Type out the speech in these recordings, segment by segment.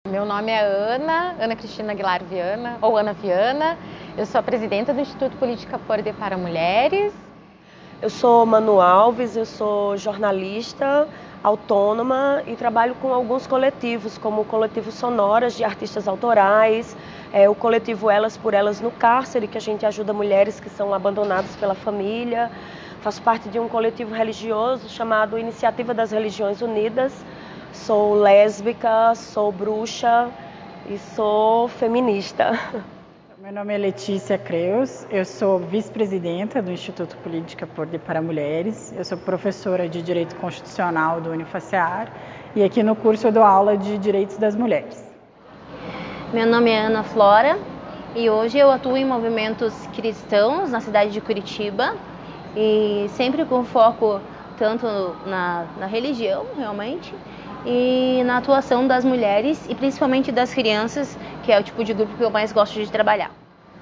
Meu nome é Ana Cristina Aguilar Viana, ou Ana Viana. Eu sou a presidenta do Instituto Política Poder para Mulheres. Eu sou Manu Alves, eu sou jornalista autônoma e trabalho com alguns coletivos, como o coletivo Sonoras de Artistas Autorais, o coletivo Elas por Elas no Cárcere, que a gente ajuda mulheres que são abandonadas pela família. Faço parte de um coletivo religioso chamado Iniciativa das Religiões Unidas. Sou lésbica, sou bruxa e sou feminista. Meu nome é Letícia Creus, eu sou vice-presidenta do Instituto Política Poder para Mulheres, eu sou professora de Direito Constitucional do Unifacear e aqui no curso eu dou aula de Direitos das Mulheres. Meu nome é Ana Flora e hoje eu atuo em movimentos cristãos na cidade de Curitiba e sempre com foco tanto na religião, realmente, e na atuação das mulheres e principalmente das crianças, que é o tipo de grupo que eu mais gosto de trabalhar.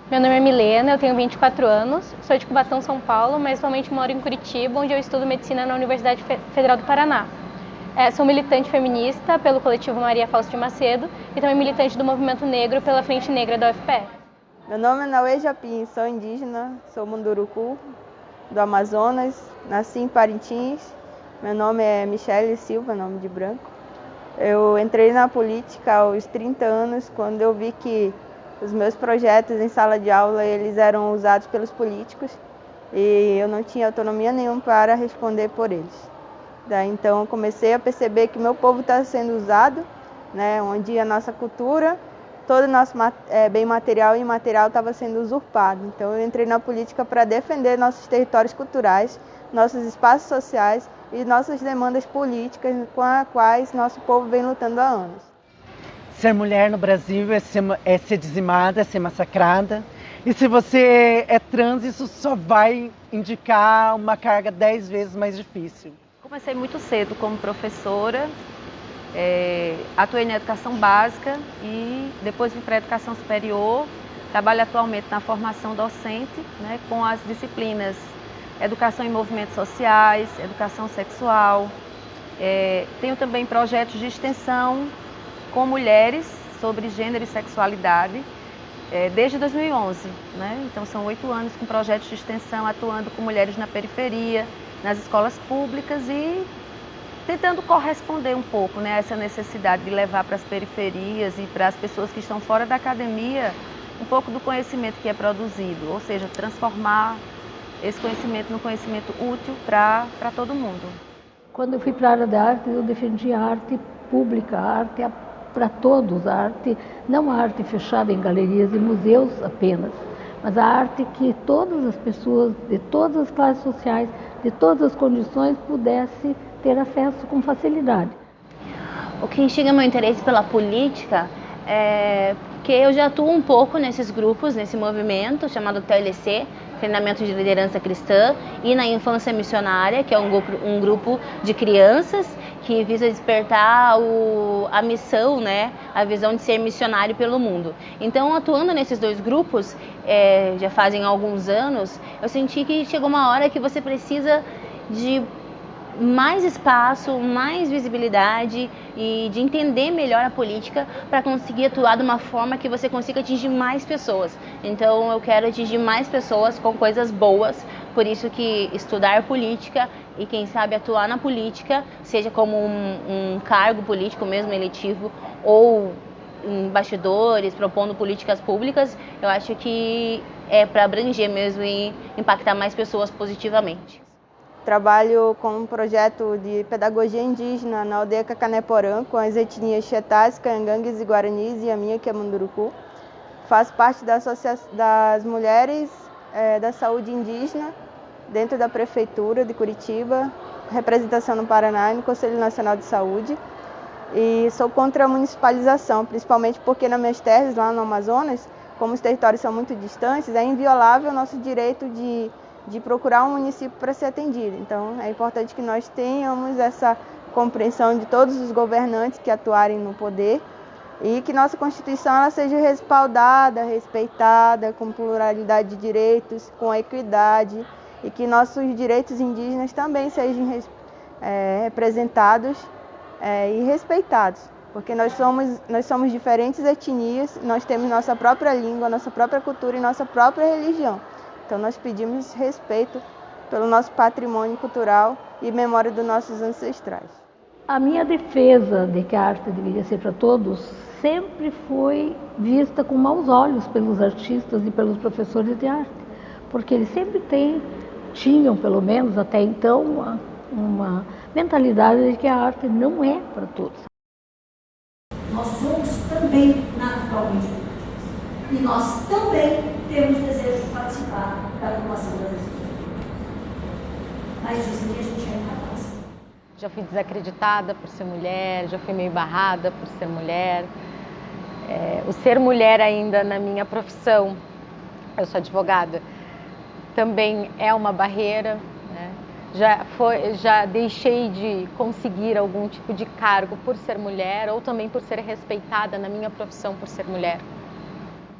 Meu nome é Milena, eu tenho 24 anos, sou de Cubatão, São Paulo, mas atualmente moro em Curitiba, onde eu estudo medicina na Universidade Federal do Paraná. Sou militante feminista pelo coletivo Maria Fausto de Macedo e também militante do movimento negro pela Frente Negra da UFPR. Meu nome é Nauê Japim, sou indígena, sou Munduruku, do Amazonas, nasci em Parintins. Meu nome é Michele Silva, nome de branco. Eu entrei na política aos 30 anos, quando eu vi que os meus projetos em sala de aula eles eram usados pelos políticos e eu não tinha autonomia nenhuma para responder por eles. Daí então eu comecei a perceber que meu povo está sendo usado, né, onde a nossa cultura, todo o nosso bem material e imaterial estava sendo usurpado. Então eu entrei na política para defender nossos territórios culturais, nossos espaços sociais e nossas demandas políticas com as quais nosso povo vem lutando há anos. Ser mulher no Brasil é ser dizimada, é ser massacrada. E se você é trans, isso só vai indicar uma carga 10 vezes mais difícil. Comecei muito cedo como professora, atuei na educação básica e depois fui para a educação superior. Trabalho atualmente na formação docente, né, com as disciplinas Educação em Movimentos Sociais, Educação Sexual. Tenho também projetos de extensão com mulheres sobre gênero e sexualidade desde 2011. Né? Então são 8 anos com projetos de extensão atuando com mulheres na periferia, nas escolas públicas e tentando corresponder um pouco, né, a essa necessidade de levar para as periferias e para as pessoas que estão fora da academia um pouco do conhecimento que é produzido, ou seja, transformar esse conhecimento num conhecimento útil para todo mundo. Quando eu fui para a área da arte, eu defendi a arte pública, a arte para todos, a arte, não a arte fechada em galerias e museus apenas, mas a arte que todas as pessoas, de todas as classes sociais, de todas as condições, pudessem ter acesso com facilidade. O que instiga meu interesse pela política é porque eu já atuo um pouco nesses grupos, nesse movimento chamado TLC, Treinamento de Liderança Cristã, e na Infância Missionária, que é um grupo de crianças que visa despertar a missão, né, a visão de ser missionário pelo mundo. Então, atuando nesses dois grupos, já fazem alguns anos, eu senti que chegou uma hora que você precisa de mais espaço, mais visibilidade e de entender melhor a política para conseguir atuar de uma forma que você consiga atingir mais pessoas. Então eu quero atingir mais pessoas com coisas boas, por isso que estudar política e quem sabe atuar na política, seja como um cargo político mesmo eletivo ou em bastidores, propondo políticas públicas, eu acho que é para abranger mesmo e impactar mais pessoas positivamente. Trabalho com um projeto de pedagogia indígena na aldeia Cacanéporã, com as etnias Xetais, Canhangues e Guaranis, e a minha, que é Munduruku. Faço parte da Associação das Mulheres da Saúde Indígena, dentro da Prefeitura de Curitiba, representação no Paraná e no Conselho Nacional de Saúde. E sou contra a municipalização, principalmente porque nas minhas terras, lá no Amazonas, como os territórios são muito distantes, é inviolável o nosso direito de procurar um município para ser atendido. Então, é importante que nós tenhamos essa compreensão de todos os governantes que atuarem no poder e que nossa Constituição ela seja respaldada, respeitada, com pluralidade de direitos, com equidade e que nossos direitos indígenas também sejam representados e respeitados. porque nós somos diferentes etnias, nós temos nossa própria língua, nossa própria cultura e nossa própria religião. Então nós pedimos respeito pelo nosso patrimônio cultural e memória dos nossos ancestrais. A minha defesa de que a arte deveria ser para todos sempre foi vista com maus olhos pelos artistas e pelos professores de arte, porque eles sempre tinham, pelo menos até então, uma mentalidade de que a arte não é para todos. Nós somos também naturalmente políticos e nós também temos desejo de participar da formação das estruturas. Mas dizem que a gente é incapaz. Já fui desacreditada por ser mulher, já fui meio barrada por ser mulher. O ser mulher ainda na minha profissão, eu sou advogada, também é uma barreira, né? Já deixei de conseguir algum tipo de cargo por ser mulher ou também por ser respeitada na minha profissão por ser mulher.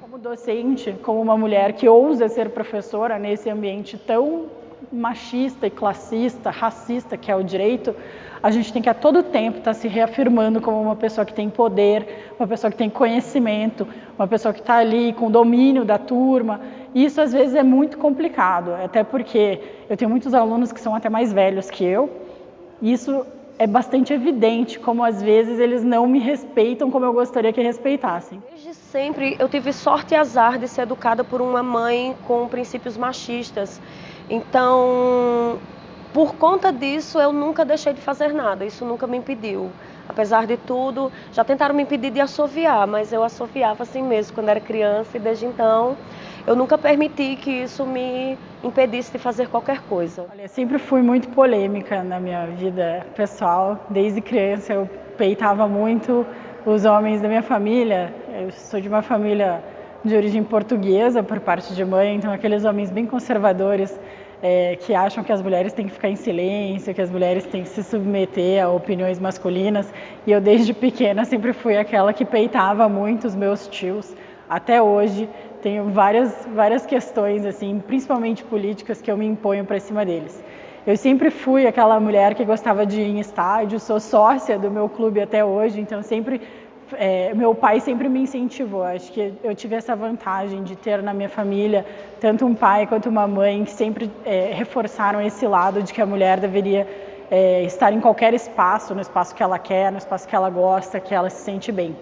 Como docente, como uma mulher que ousa ser professora nesse ambiente tão machista e classista, racista que é o direito, a gente tem que a todo tempo estar se reafirmando como uma pessoa que tem poder, uma pessoa que tem conhecimento, uma pessoa que está ali com domínio da turma. Isso às vezes é muito complicado, até porque eu tenho muitos alunos que são até mais velhos que eu, e isso é bastante evidente, como às vezes eles não me respeitam como eu gostaria que respeitassem. Desde sempre eu tive sorte e azar de ser educada por uma mãe com princípios machistas. Então, por conta disso, eu nunca deixei de fazer nada, isso nunca me impediu. Apesar de tudo, já tentaram me impedir de assoviar, mas eu assoviava assim mesmo quando era criança e desde então eu nunca permiti que isso me impedisse de fazer qualquer coisa. Olha, eu sempre fui muito polêmica na minha vida pessoal. Desde criança eu peitava muito os homens da minha família. Eu sou de uma família de origem portuguesa por parte de mãe, então aqueles homens bem conservadores que acham que as mulheres têm que ficar em silêncio, que as mulheres têm que se submeter a opiniões masculinas. E eu desde pequena sempre fui aquela que peitava muito os meus tios. Até hoje tenho várias questões, assim, principalmente políticas, que eu me imponho para cima deles. Eu sempre fui aquela mulher que gostava de ir em estádio, sou sócia do meu clube até hoje, então meu pai sempre me incentivou. Acho que eu tive essa vantagem de ter na minha família tanto um pai quanto uma mãe que sempre reforçaram esse lado de que a mulher deveria estar em qualquer espaço, no espaço que ela quer, no espaço que ela gosta, que ela se sente bem.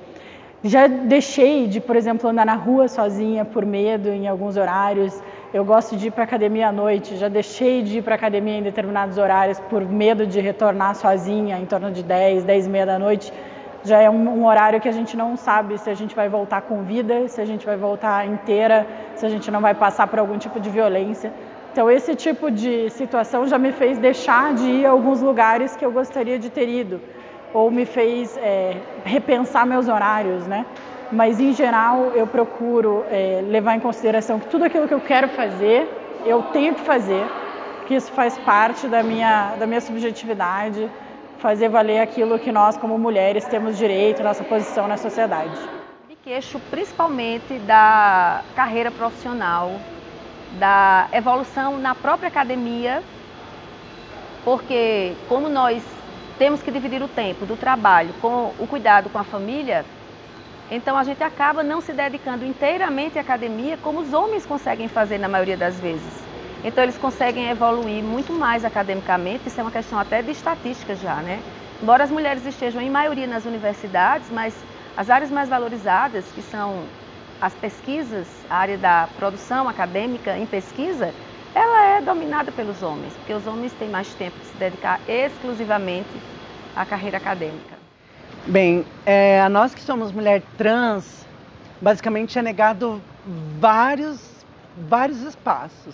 Já deixei de, por exemplo, andar na rua sozinha por medo em alguns horários. Eu gosto de ir para a academia à noite, já deixei de ir para a academia em determinados horários por medo de retornar sozinha em torno de 10h30 da noite. Já é um horário que a gente não sabe se a gente vai voltar com vida, se a gente vai voltar inteira, se a gente não vai passar por algum tipo de violência. Então esse tipo de situação já me fez deixar de ir a alguns lugares que eu gostaria de ter ido, ou me fez repensar meus horários, né? Mas em geral eu procuro levar em consideração que tudo aquilo que eu quero fazer, eu tenho que fazer, que isso faz parte da minha subjetividade, fazer valer aquilo que nós, como mulheres, temos direito, nossa posição na sociedade. Me queixo principalmente da carreira profissional, da evolução na própria academia, porque como nós temos que dividir o tempo do trabalho com o cuidado com a família, então a gente acaba não se dedicando inteiramente à academia como os homens conseguem fazer na maioria das vezes. Então eles conseguem evoluir muito mais academicamente, isso é uma questão até de estatística já, né? Embora as mulheres estejam em maioria nas universidades, mas as áreas mais valorizadas, que são as pesquisas, a área da produção acadêmica em pesquisa, ela é dominada pelos homens, porque os homens têm mais tempo de se dedicar exclusivamente à carreira acadêmica. Bem, a nós que somos mulher trans, basicamente é negado vários espaços.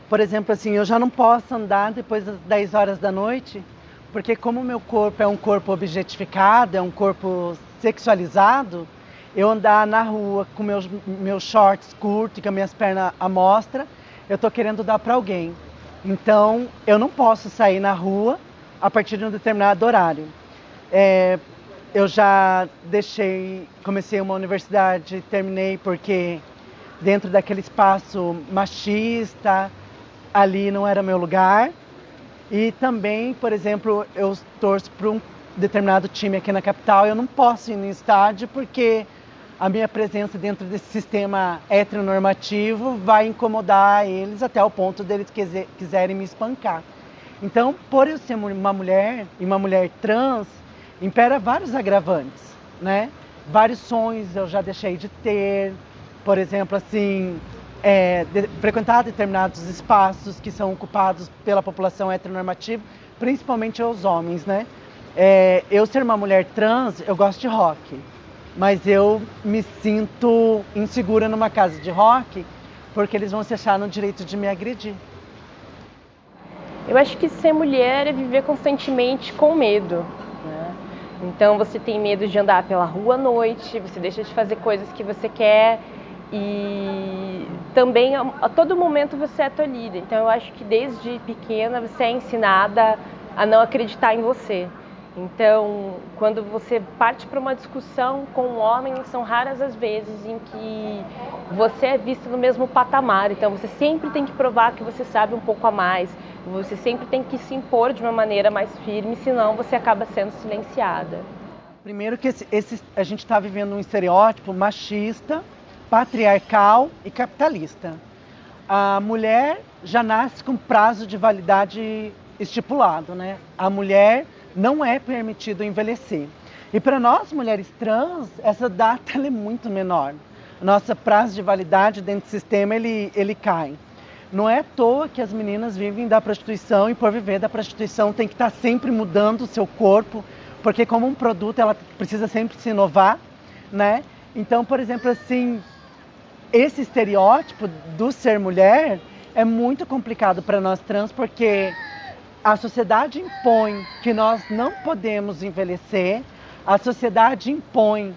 Por exemplo, assim, eu já não posso andar depois das 10 horas da noite, porque como o meu corpo é um corpo objetificado, é um corpo sexualizado, eu andar na rua com meus shorts curtos, com as minhas pernas à mostra, eu estou querendo dar para alguém. Então, eu não posso sair na rua a partir de um determinado horário. Eu já comecei uma universidade, terminei porque dentro daquele espaço machista, ali não era meu lugar. E também, por exemplo, eu torço para determinado time aqui na capital, eu não posso ir no estádio porque a minha presença dentro desse sistema heteronormativo vai incomodar eles até o ponto deles quiserem me espancar. Então, por eu ser uma mulher e uma mulher trans, impera vários agravantes, né? Vários sonhos eu já deixei de ter, por exemplo, assim, frequentar determinados espaços que são ocupados pela população heteronormativa, principalmente os homens, né? Eu ser uma mulher trans, eu gosto de rock, mas eu me sinto insegura numa casa de rock porque eles vão se achar no direito de me agredir. Eu acho que ser mulher é viver constantemente com medo, né? Então você tem medo de andar pela rua à noite, você deixa de fazer coisas que você quer e também a todo momento você é tolhida. Então eu acho que desde pequena você é ensinada a não acreditar em você. Então, quando você parte para uma discussão com um homem, são raras as vezes em que você é visto no mesmo patamar. Então, você sempre tem que provar que você sabe um pouco a mais. Você sempre tem que se impor de uma maneira mais firme, senão você acaba sendo silenciada. Primeiro que a gente está vivendo um estereótipo machista, patriarcal e capitalista. A mulher já nasce com prazo de validade estipulado, né? A mulher não é permitido envelhecer. E para nós, mulheres trans, essa data é muito menor. Nossa prazo de validade dentro do sistema, ele cai. Não é à toa que as meninas vivem da prostituição e por viver da prostituição tem que estar sempre mudando o seu corpo, porque como um produto ela precisa sempre se inovar, né? Então, por exemplo, assim, esse estereótipo do ser mulher é muito complicado para nós trans, porque a sociedade impõe que nós não podemos envelhecer, a sociedade impõe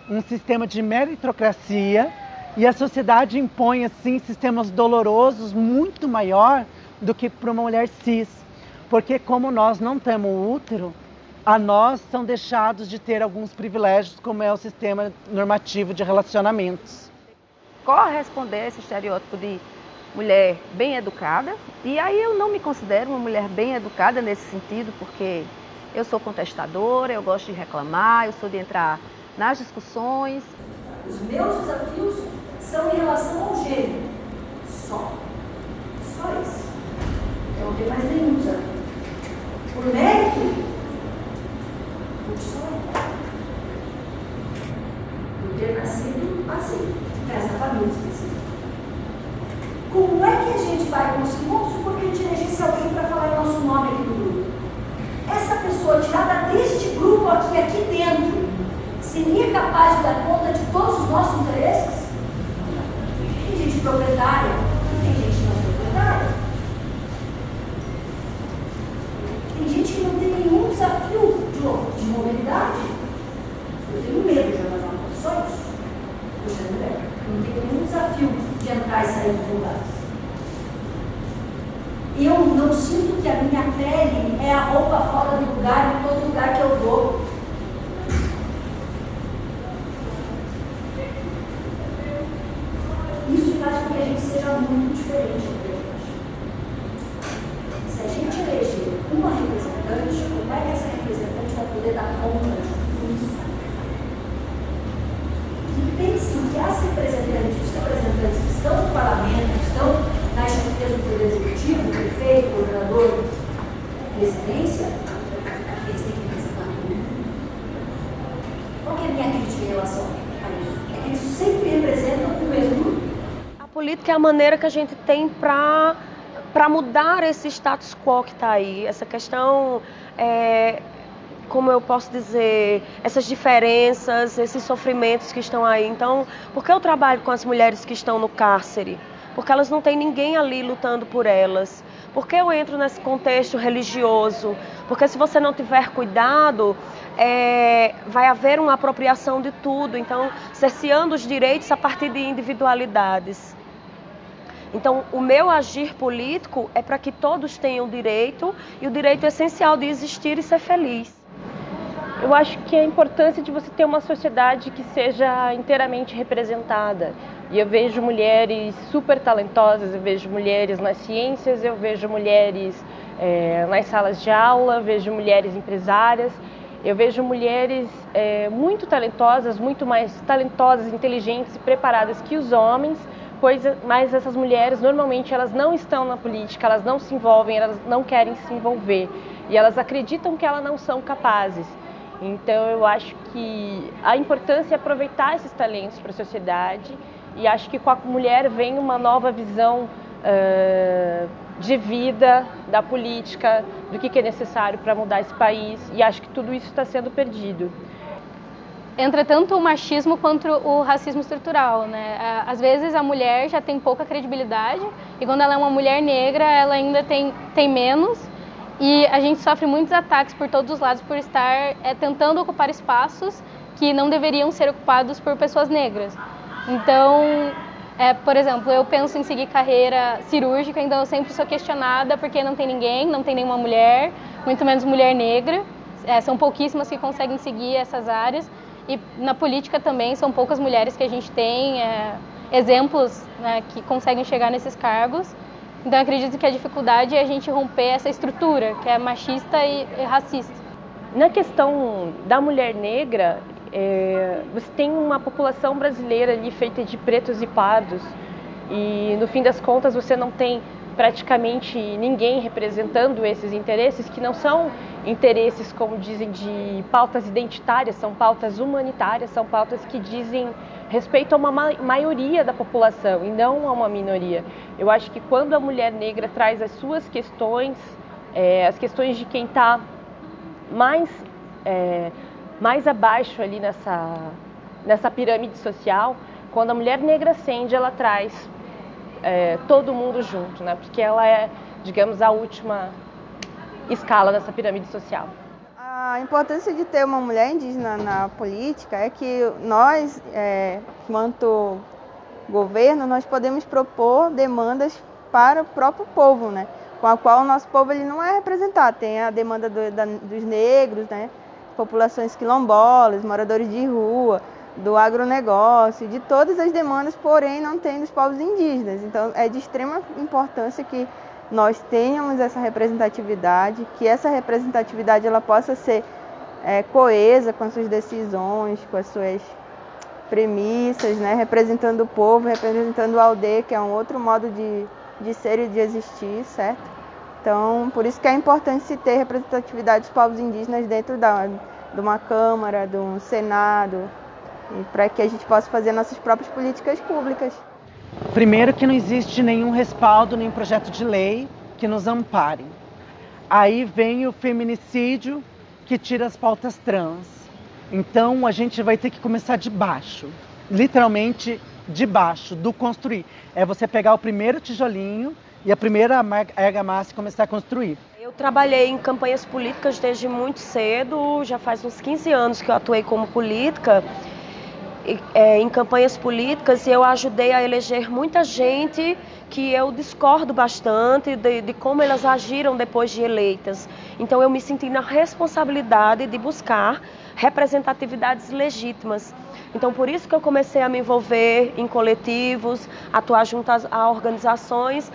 um sistema de meritocracia e a sociedade impõe assim sistemas dolorosos muito maior do que para uma mulher cis, porque como nós não temos útero, a nós são deixados de ter alguns privilégios, como é o sistema normativo de relacionamentos. Corresponder a esse estereótipo de mulher bem educada, e aí eu não me considero uma mulher bem educada nesse sentido, porque eu sou contestadora, eu gosto de reclamar, eu sou de entrar nas discussões. Os meus desafios são em relação ao gênero, só isso. Eu não tenho mais nenhum desafio. Por mérito, por sonho, por ter nascido assim, nessa família específica. Como é que a gente vai conseguir? Vamos supor que a gente elegesse alguém para falar o nosso nome aqui no grupo. Essa pessoa tirada deste grupo aqui dentro, seria capaz de dar conta de todos os nossos interesses? Tem gente proprietária, tem gente não proprietária. Tem gente que não tem nenhum desafio de mobilidade. Eu tenho medo de levar condições, por ser mulher. Eu não tenho nenhum desafio de entrar e sair dos lugares. Eu não sinto que a minha pele é a roupa fora do lugar em todo lugar que eu vou. Isso faz com que a gente seja muito diferente entre a gente. Se a gente eleger uma representante, como é que essa representante vai poder dar conta de tudo isso? E pensem que as representantes, os representantes que estão no parlamento, que estão nas chefias do Poder Executivo, prefeito, governador, presidência, eles têm que representar todo mundo. Qual que é a minha crítica em relação a isso? É que eles sempre representam o mesmo grupo. A política é a maneira que a gente tem para mudar esse status quo que está aí. Essa questão, como eu posso dizer, essas diferenças, esses sofrimentos que estão aí. Então, por que eu trabalho com as mulheres que estão no cárcere? Porque elas não têm ninguém ali lutando por elas. Por que eu entro nesse contexto religioso? Porque se você não tiver cuidado, vai haver uma apropriação de tudo. Então, cerceando os direitos a partir de individualidades. Então, o meu agir político é para que todos tenham direito, e o direito essencial de existir e ser feliz. Eu acho que a importância de você ter uma sociedade que seja inteiramente representada. E eu vejo mulheres super talentosas, eu vejo mulheres nas ciências, eu vejo mulheres nas salas de aula, vejo mulheres empresárias. Eu vejo mulheres muito talentosas, muito mais talentosas, inteligentes e preparadas que os homens, mas essas mulheres normalmente elas não estão na política, elas não se envolvem, elas não querem se envolver e elas acreditam que elas não são capazes. Então eu acho que a importância é aproveitar esses talentos para a sociedade e acho que com a mulher vem uma nova visão de vida, da política, do que é necessário para mudar esse país, e acho que tudo isso está sendo perdido. Entra tanto o machismo quanto o racismo estrutural, né? Às vezes a mulher já tem pouca credibilidade e quando ela é uma mulher negra ela ainda tem menos, e a gente sofre muitos ataques por todos os lados por estar tentando ocupar espaços que não deveriam ser ocupados por pessoas negras. Então, por exemplo, eu penso em seguir carreira cirúrgica, então eu sempre sou questionada porque não tem ninguém, não tem nenhuma mulher, muito menos mulher negra. São pouquíssimas que conseguem seguir essas áreas. E na política também são poucas mulheres que a gente tem exemplos, né, que conseguem chegar nesses cargos. Então eu acredito que a dificuldade é a gente romper essa estrutura, que é machista e racista. Na questão da mulher negra, você tem uma população brasileira ali feita de pretos e pardos e no fim das contas você não tem praticamente ninguém representando esses interesses, que não são interesses, como dizem, de pautas identitárias, são pautas humanitárias, são pautas que dizem respeito a uma maioria da população e não a uma minoria. Eu acho que quando a mulher negra traz as suas questões, as questões de quem está mais abaixo ali nessa pirâmide social, quando a mulher negra ascende, ela traz todo mundo junto, né? Porque ela é, digamos, a última escala dessa pirâmide social. A importância de ter uma mulher indígena na política é que nós, enquanto governo, nós podemos propor demandas para o próprio povo, né? Com a qual o nosso povo ele não é representado. Tem a demanda dos negros, né? Populações quilombolas, moradores de rua, do agronegócio, de todas as demandas, porém não tem dos povos indígenas. Então é de extrema importância que nós tenhamos essa representatividade, que essa representatividade ela possa ser coesa com as suas decisões, com as suas premissas, né? Representando o povo, representando a aldeia, que é um outro modo de ser e de existir, certo? Então, por isso que é importante se ter representatividade dos povos indígenas dentro de uma Câmara, de um Senado, para que a gente possa fazer nossas próprias políticas públicas. Primeiro que não existe nenhum respaldo, nenhum projeto de lei que nos ampare. Aí vem o feminicídio que tira as pautas trans. Então a gente vai ter que começar de baixo, literalmente de baixo, do construir. É você pegar o primeiro tijolinho e a primeira argamassa e começar a construir. Eu trabalhei em campanhas políticas desde muito cedo, já faz uns 15 anos que eu atuei como política. Em campanhas políticas e eu ajudei a eleger muita gente que eu discordo bastante de como elas agiram depois de eleitas. Então eu me senti na responsabilidade de buscar representatividades legítimas. Então por isso que eu comecei a me envolver em coletivos, atuar junto a organizações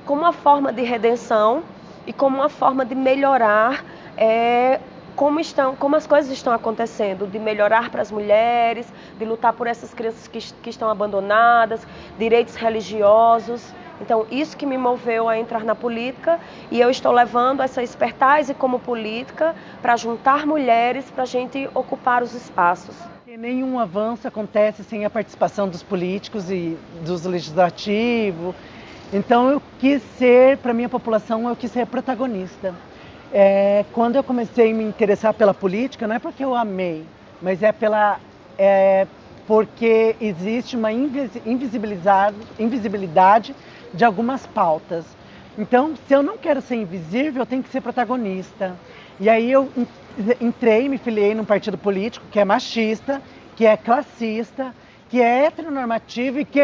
como uma forma de redenção e como uma forma de melhorar como as coisas estão acontecendo, de melhorar para as mulheres, de lutar por essas crianças que estão abandonadas, direitos religiosos. Então, isso que me moveu a entrar na política e eu estou levando essa expertise como política para juntar mulheres para a gente ocupar os espaços. Nenhum avanço acontece sem a participação dos políticos e dos legislativos. Então, eu quis ser, para a minha população, eu quis ser protagonista. Quando eu comecei a me interessar pela política, não é porque eu amei, mas porque existe uma invisibilidade de algumas pautas. Então, se eu não quero ser invisível, eu tenho que ser protagonista. E aí eu me filiei num partido político que é machista, que é classista, que é heteronormativo e que é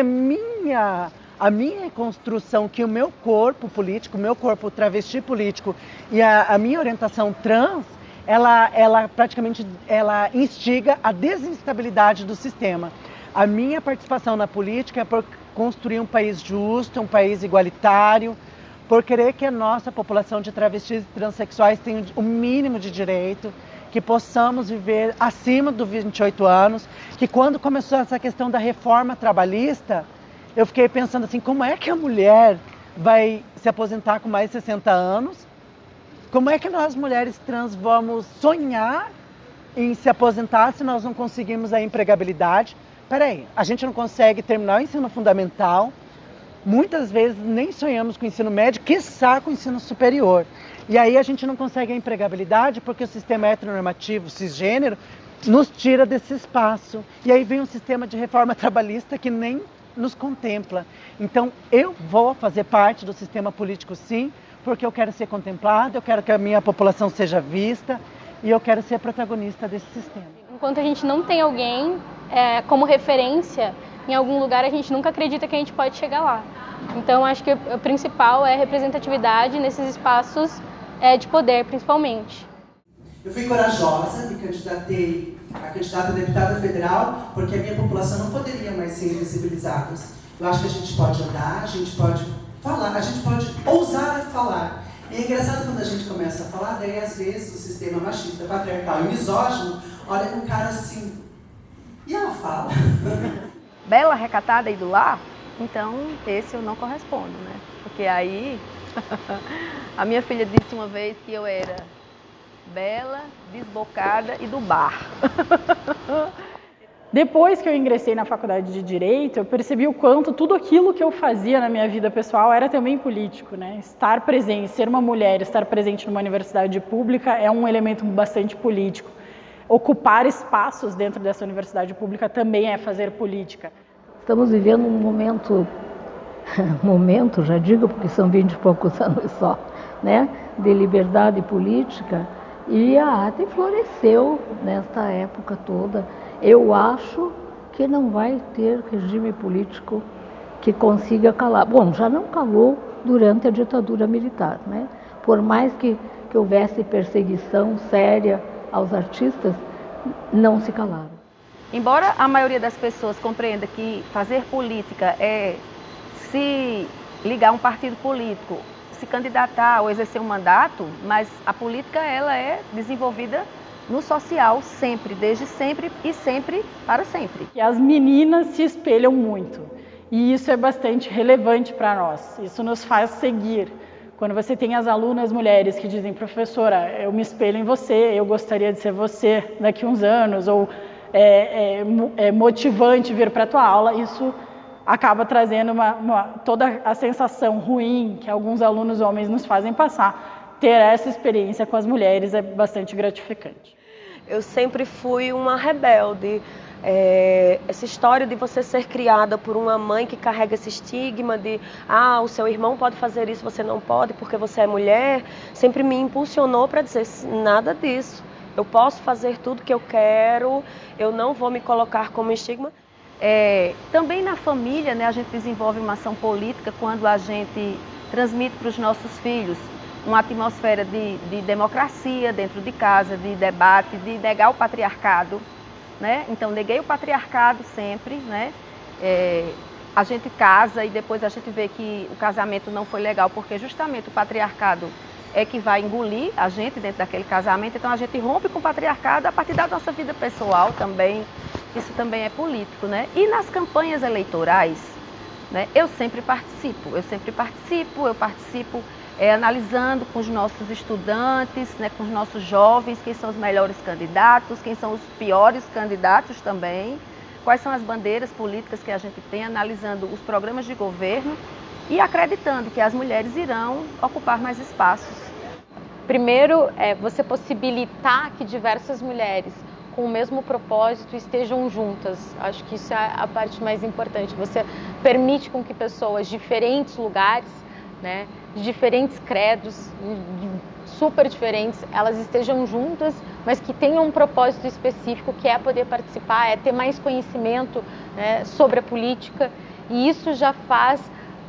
a minha construção, que o meu corpo político, o meu corpo travesti político e a minha orientação trans, ela praticamente instiga a desinstabilidade do sistema. A minha participação na política é por construir um país justo, um país igualitário, por querer que a nossa população de travestis e transexuais tenha o mínimo de direito, que possamos viver acima dos 28 anos, que quando começou essa questão da reforma trabalhista, eu fiquei pensando assim, como é que a mulher vai se aposentar com mais de 60 anos? Como é que nós, mulheres trans, vamos sonhar em se aposentar se nós não conseguimos a empregabilidade? Peraí, a gente não consegue terminar o ensino fundamental, muitas vezes nem sonhamos com o ensino médio, quiçá com o ensino superior. E aí a gente não consegue a empregabilidade porque o sistema heteronormativo, cisgênero, nos tira desse espaço. E aí vem um sistema de reforma trabalhista que nem nos contempla. Então eu vou fazer parte do sistema político sim, porque eu quero ser contemplada, eu quero que a minha população seja vista e eu quero ser protagonista desse sistema. Enquanto a gente não tem alguém como referência em algum lugar, a gente nunca acredita que a gente pode chegar lá. Então acho que o principal é representatividade nesses espaços de poder, principalmente. Eu fui corajosa, me candidatei a candidata a deputada federal, porque a minha população não poderia mais ser invisibilizada. Eu acho que a gente pode andar, a gente pode falar, a gente pode ousar falar. E é engraçado quando a gente começa a falar, daí às vezes o sistema machista, patriarcal e misógino olha com cara assim, e ela fala? Bela, recatada e do lar, então esse eu não correspondo, né? Porque aí, a minha filha disse uma vez que eu era bela, desbocada e do bar. Depois que eu ingressei na faculdade de Direito, eu percebi o quanto tudo aquilo que eu fazia na minha vida pessoal era também político, né? Estar presente, ser uma mulher, estar presente numa universidade pública é um elemento bastante político. Ocupar espaços dentro dessa universidade pública também é fazer política. Estamos vivendo um momento, já digo porque são 20 e poucos anos só, né? De liberdade política, e a arte floresceu nesta época toda. Eu acho que não vai ter regime político que consiga calar. Bom, já não calou durante a ditadura militar, né? Por mais que houvesse perseguição séria aos artistas, não se calaram. Embora a maioria das pessoas compreenda que fazer política é se ligar a um partido político, se candidatar ou exercer um mandato, mas a política ela é desenvolvida no social sempre, desde sempre e sempre para sempre. E as meninas se espelham muito, e isso é bastante relevante para nós, isso nos faz seguir. Quando você tem as alunas mulheres que dizem, professora, eu me espelho em você, eu gostaria de ser você daqui a uns anos, ou é motivante vir para a tua aula, isso acaba trazendo toda a sensação ruim que alguns alunos homens nos fazem passar. Ter essa experiência com as mulheres é bastante gratificante. Eu sempre fui uma rebelde. Essa história de você ser criada por uma mãe que carrega esse estigma de o seu irmão pode fazer isso, você não pode porque você é mulher, sempre me impulsionou para dizer nada disso. Eu posso fazer tudo que eu quero, eu não vou me colocar como estigma. Também na família, né, a gente desenvolve uma ação política quando a gente transmite para os nossos filhos uma atmosfera de democracia dentro de casa, de debate, de negar o patriarcado, né? Então, neguei o patriarcado sempre, né? A gente casa e depois a gente vê que o casamento não foi legal, porque justamente o patriarcado é que vai engolir a gente dentro daquele casamento, então a gente rompe com o patriarcado a partir da nossa vida pessoal também, isso também é político, né? E nas campanhas eleitorais, né, eu participo analisando com os nossos estudantes, né, com os nossos jovens, quem são os melhores candidatos, quem são os piores candidatos também, quais são as bandeiras políticas que a gente tem, analisando os programas de governo e acreditando que as mulheres irão ocupar mais espaços. Primeiro, você possibilitar que diversas mulheres com o mesmo propósito estejam juntas. Acho que isso é a parte mais importante. Você permite com que pessoas de diferentes lugares, né, de diferentes credos, super diferentes, elas estejam juntas, mas que tenham um propósito específico, que é poder participar, é ter mais conhecimento, né, sobre a política. E isso já faz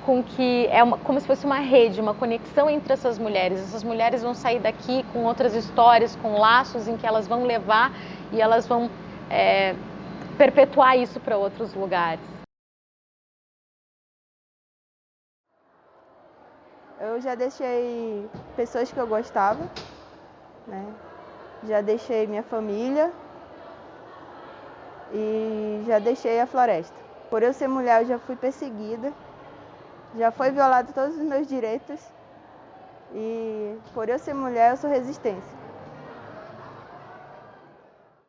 com que como se fosse uma rede, uma conexão entre essas mulheres. Essas mulheres vão sair daqui com outras histórias, com laços em que elas vão levar e elas vão perpetuar isso para outros lugares. Eu já deixei pessoas que eu gostava, né? já deixei minha família e já deixei a floresta. Por eu ser mulher, eu já fui perseguida, já foi violado todos os meus direitos e por eu ser mulher, eu sou resistência.